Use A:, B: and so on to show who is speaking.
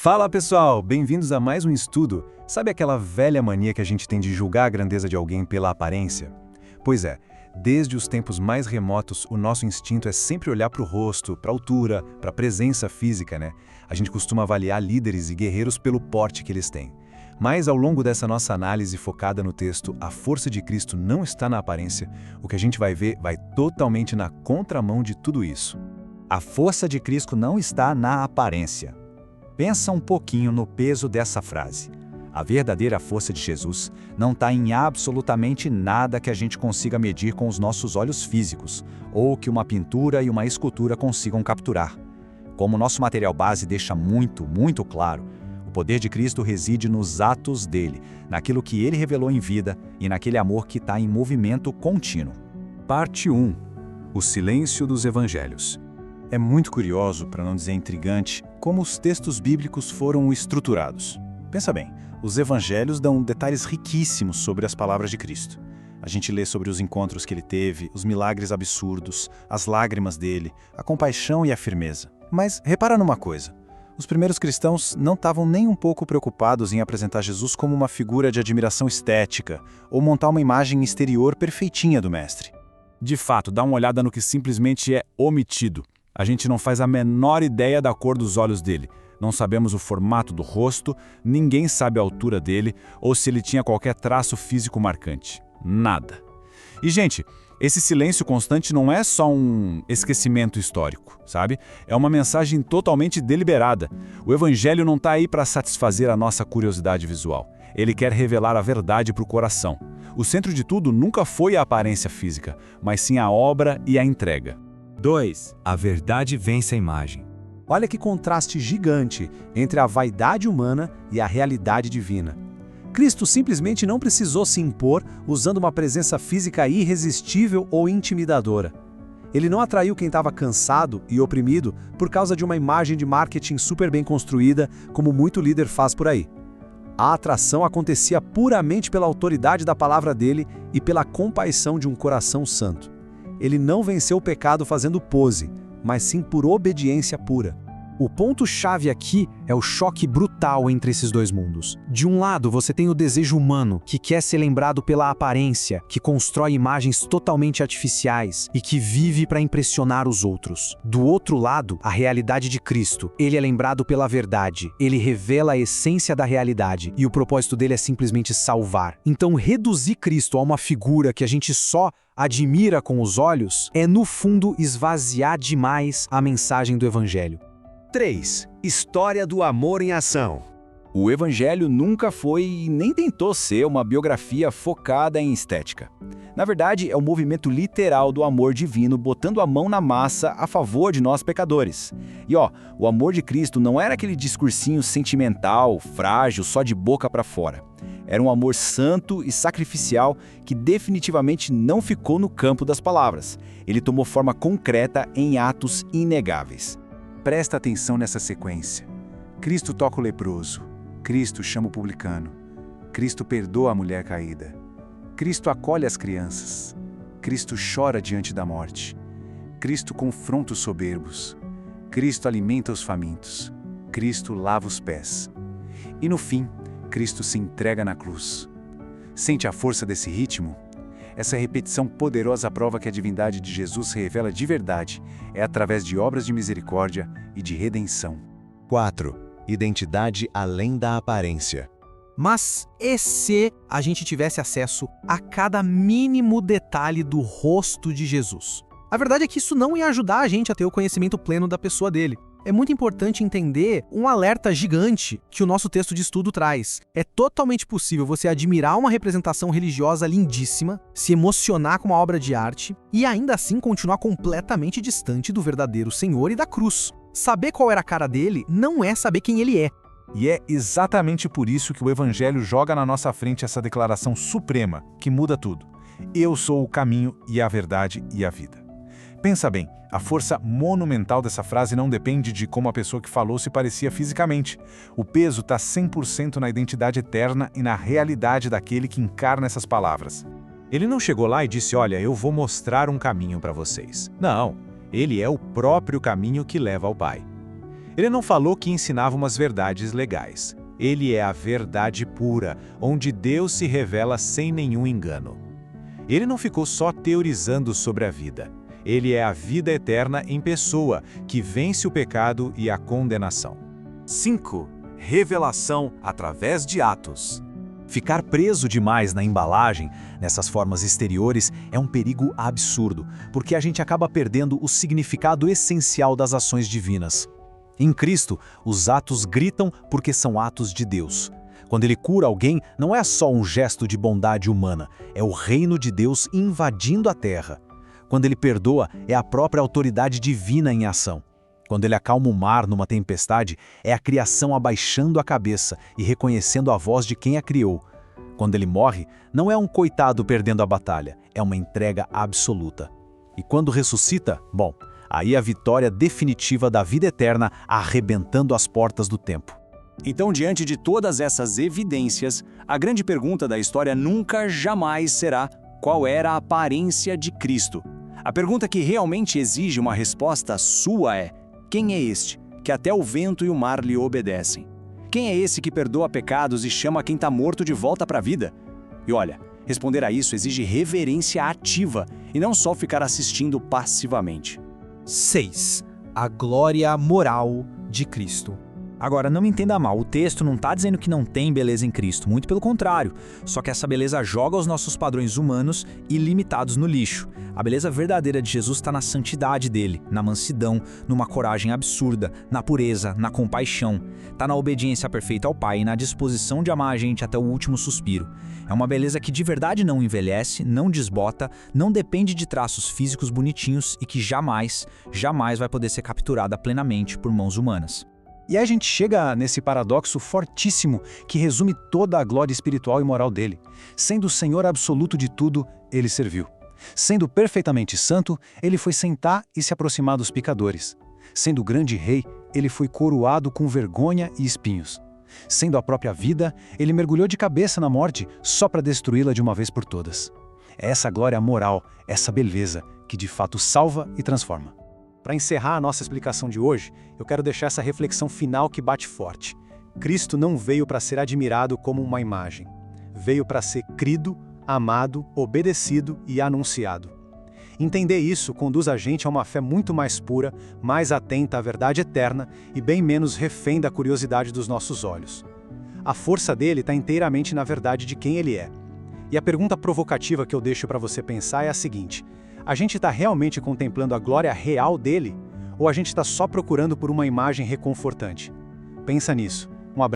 A: Fala pessoal, bem-vindos a mais um estudo. Sabe aquela velha mania que a gente tem de julgar a grandeza de alguém pela aparência? Pois é, desde os tempos mais remotos, o nosso instinto é sempre olhar para o rosto, para a altura, para a presença física, né? A gente costuma avaliar líderes e guerreiros pelo porte que eles têm. Mas ao longo dessa nossa análise focada no texto, a força de Cristo não está na aparência, o que a gente vai ver vai totalmente na contramão de tudo isso.
B: A força de Cristo não está na aparência. Pensa um pouquinho no peso dessa frase. A verdadeira força de Jesus não está em absolutamente nada que a gente consiga medir com os nossos olhos físicos, ou que uma pintura e uma escultura consigam capturar. Como nosso material base deixa muito claro, o poder de Cristo reside nos atos dele, naquilo que ele revelou em vida e naquele amor que está em movimento contínuo.
A: Parte 1. O silêncio dos evangelhos. É muito curioso, para não dizer intrigante, como os textos bíblicos foram estruturados. Pensa bem, os evangelhos dão detalhes riquíssimos sobre as palavras de Cristo. A gente lê sobre os encontros que ele teve, os milagres absurdos, as lágrimas dele, a compaixão e a firmeza. Mas repara numa coisa, os primeiros cristãos não estavam nem um pouco preocupados em apresentar Jesus como uma figura de admiração estética ou montar uma imagem exterior perfeitinha do mestre. De fato, dá uma olhada no que simplesmente é omitido. A gente não faz a menor ideia da cor dos olhos dele, não sabemos o formato do rosto, ninguém sabe a altura dele ou se ele tinha qualquer traço físico marcante. Nada. E, gente, esse silêncio constante não é só um esquecimento histórico, sabe? É uma mensagem totalmente deliberada. O evangelho não está aí para satisfazer a nossa curiosidade visual. Ele quer revelar a verdade para o coração. O centro de tudo nunca foi a aparência física, mas sim a obra e a entrega.
C: 2. A verdade vence a imagem.
D: Olha que contraste gigante entre a vaidade humana e a realidade divina. Cristo simplesmente não precisou se impor usando uma presença física irresistível ou intimidadora. Ele não atraiu quem estava cansado e oprimido por causa de uma imagem de marketing super bem construída, como muito líder faz por aí. A atração acontecia puramente pela autoridade da palavra dele e pela compaixão de um coração santo. Ele não venceu o pecado fazendo pose, mas sim por obediência pura. O ponto-chave aqui é o choque brutal entre esses dois mundos. De um lado, você tem o desejo humano, que quer ser lembrado pela aparência, que constrói imagens totalmente artificiais e que vive para impressionar os outros. Do outro lado, a realidade de Cristo. Ele é lembrado pela verdade, ele revela a essência da realidade e o propósito dele é simplesmente salvar. Então, reduzir Cristo a uma figura que a gente só admira com os olhos é, no fundo, esvaziar demais a mensagem do Evangelho.
E: 3. História do amor em ação.
B: O Evangelho nunca foi e nem tentou ser uma biografia focada em estética. Na verdade, é o movimento literal do amor divino botando a mão na massa a favor de nós pecadores. E o amor de Cristo não era aquele discursinho sentimental, frágil, só de boca para fora. Era um amor santo e sacrificial que definitivamente não ficou no campo das palavras. Ele tomou forma concreta em atos inegáveis.
A: Presta atenção nessa sequência. Cristo toca o leproso. Cristo chama o publicano. Cristo perdoa a mulher caída. Cristo acolhe as crianças. Cristo chora diante da morte. Cristo confronta os soberbos. Cristo alimenta os famintos. Cristo lava os pés. E no fim, Cristo se entrega na cruz. Sente a força desse ritmo? Essa repetição poderosa prova que a divindade de Jesus se revela de verdade, é através de obras de misericórdia e de redenção.
E: 4. Identidade além da aparência.
D: Mas e se a gente tivesse acesso a cada mínimo detalhe do rosto de Jesus? A verdade é que isso não ia ajudar a gente a ter o conhecimento pleno da pessoa dele. É muito importante entender um alerta gigante que o nosso texto de estudo traz. É totalmente possível você admirar uma representação religiosa lindíssima, se emocionar com uma obra de arte e ainda assim continuar completamente distante do verdadeiro Senhor e da cruz. Saber qual era a cara dele não é saber quem ele é.
A: E é exatamente por isso que o Evangelho joga na nossa frente essa declaração suprema, que muda tudo. Eu sou o caminho e a verdade e a vida. Pensa bem, a força monumental dessa frase não depende de como a pessoa que falou se parecia fisicamente. O peso está 100% na identidade eterna e na realidade daquele que encarna essas palavras.
C: Ele não chegou lá e disse, olha, eu vou mostrar um caminho para vocês. Não, ele é o próprio caminho que leva ao Pai. Ele não falou que ensinava umas verdades legais. Ele é a verdade pura, onde Deus se revela sem nenhum engano. Ele não ficou só teorizando sobre a vida. Ele é a vida eterna em pessoa, que vence o pecado e a condenação.
B: 5. Revelação através de atos. Ficar preso demais na embalagem, nessas formas exteriores, é um perigo absurdo, porque a gente acaba perdendo o significado essencial das ações divinas. Em Cristo, os atos gritam porque são atos de Deus. Quando ele cura alguém, não é só um gesto de bondade humana, é o reino de Deus invadindo a terra. Quando ele perdoa, é a própria autoridade divina em ação. Quando ele acalma o mar numa tempestade, é a criação abaixando a cabeça e reconhecendo a voz de quem a criou. Quando ele morre, não é um coitado perdendo a batalha, é uma entrega absoluta. E quando ressuscita, bom, aí a vitória definitiva da vida eterna arrebentando as portas do tempo.
F: Então, diante de todas essas evidências, a grande pergunta da história nunca, jamais será qual era a aparência de Cristo. A pergunta que realmente exige uma resposta sua é: quem é este, que até o vento e o mar lhe obedecem? Quem é esse que perdoa pecados e chama quem está morto de volta para a vida? E olha, responder a isso exige reverência ativa e não só ficar assistindo passivamente.
G: 6. A glória moral de Cristo.
B: Agora, não me entenda mal, o texto não está dizendo que não tem beleza em Cristo, muito pelo contrário. Só que essa beleza joga os nossos padrões humanos e limitados no lixo. A beleza verdadeira de Jesus está na santidade dele, na mansidão, numa coragem absurda, na pureza, na compaixão. Está na obediência perfeita ao Pai e na disposição de amar a gente até o último suspiro. É uma beleza que de verdade não envelhece, não desbota, não depende de traços físicos bonitinhos e que jamais, jamais vai poder ser capturada plenamente por mãos humanas.
A: E aí a gente chega nesse paradoxo fortíssimo que resume toda a glória espiritual e moral dele. Sendo o Senhor absoluto de tudo, ele serviu. Sendo perfeitamente santo, ele foi sentar e se aproximar dos pecadores. Sendo o grande rei, ele foi coroado com vergonha e espinhos. Sendo a própria vida, ele mergulhou de cabeça na morte só para destruí-la de uma vez por todas. É essa glória moral, essa beleza, que de fato salva e transforma. Para encerrar a nossa explicação de hoje, eu quero deixar essa reflexão final que bate forte. Cristo não veio para ser admirado como uma imagem. Veio para ser crido, amado, obedecido e anunciado. Entender isso conduz a gente a uma fé muito mais pura, mais atenta à verdade eterna e bem menos refém da curiosidade dos nossos olhos. A força dele está inteiramente na verdade de quem ele é. E a pergunta provocativa que eu deixo para você pensar é a seguinte: a gente está realmente contemplando a glória real dele? Ou a gente está só procurando por uma imagem reconfortante? Pensa nisso.